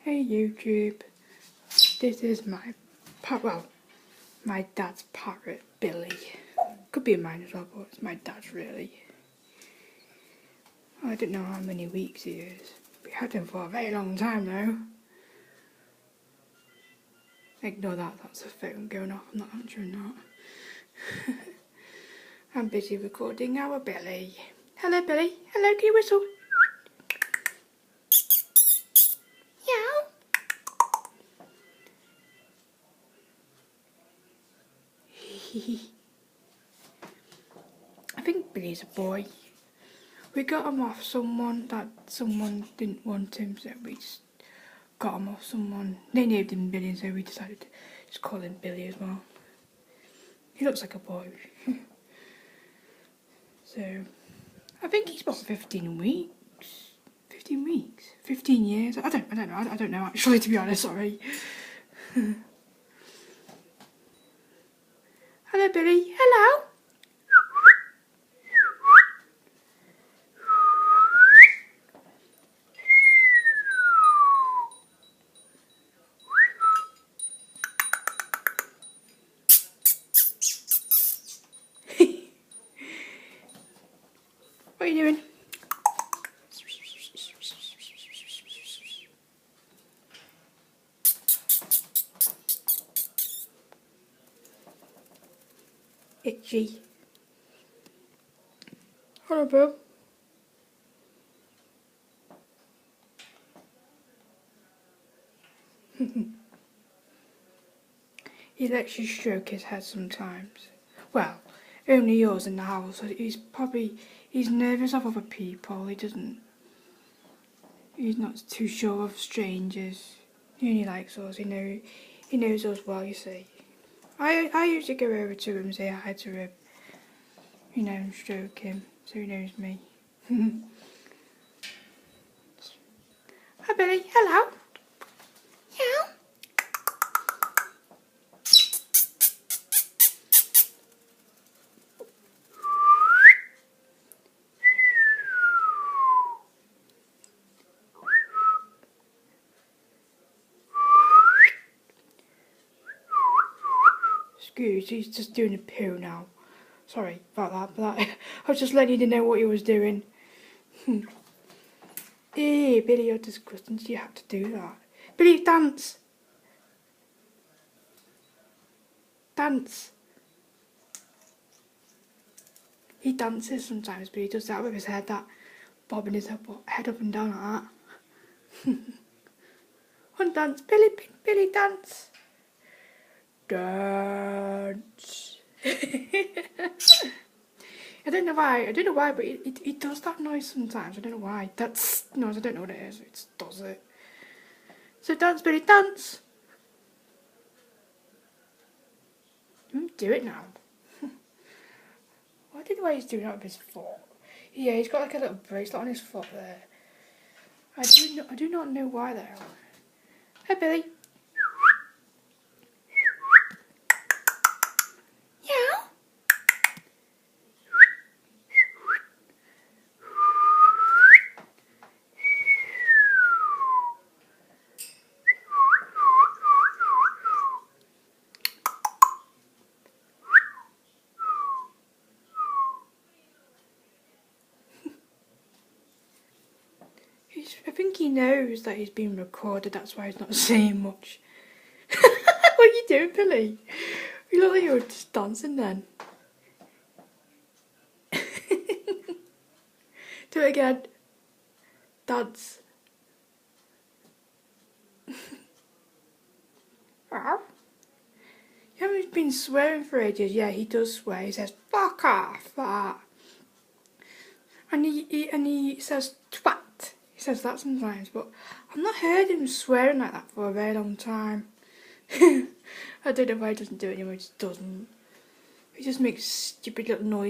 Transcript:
Hey YouTube, this is my dad's parrot, Billy. Could be mine as well, but it's my dad's really. I don't know how many weeks he is. We had him for a very long time now. Ignore that, that's a phone going off, I'm not answering that. I'm busy recording our Billy. Hello Billy, hello, can you whistle? I think Billy's a boy. We got him off someone didn't want him, so we just got him off someone. They named him Billy, so we decided to just call him Billy as well. He looks like a boy. So I think he's about 15 weeks. 15 weeks? 15 years? I don't know actually, to be honest, sorry. Hello Billy, hello! What are you doing? Itchy. Hello, bro. He lets you stroke his head sometimes. Well, only yours in the house. So he's nervous of other people. He's not too sure of strangers. He only likes us. He knows us well, you see. I usually go over to him and say hi to him. You know, and stroke him, so he knows me. Hi Billy, hello. Yeah. Excuse, he's just doing a poo now. Sorry about that, but I was just letting you know what he was doing. Hey, Billy, you're disgusting. You had to do that. Billy, dance! Dance! He dances sometimes, but he does that with his head, bobbing his head up and down like that. One dance, Billy, dance! Dance! I don't know why, but he does that noise sometimes. I don't know why. That's noise, I don't know what it is. It just does it. So dance, Billy, dance! Do it now. I don't know why he's doing that with his foot. Yeah, he's got like a little bracelet on his foot there. I do not know why though. Hi Billy. I think he knows that he's being recorded, that's why he's not saying much. What are you doing, Billy? You look like you were just dancing then. Do it again. Dance. You haven't been swearing for ages. Yeah, he does swear. He says, fuck off, that. And he says, twat. He says that sometimes, but I've not heard him swearing like that for a very long time. I don't know why he doesn't do it anymore, he just doesn't. He just makes stupid little noises.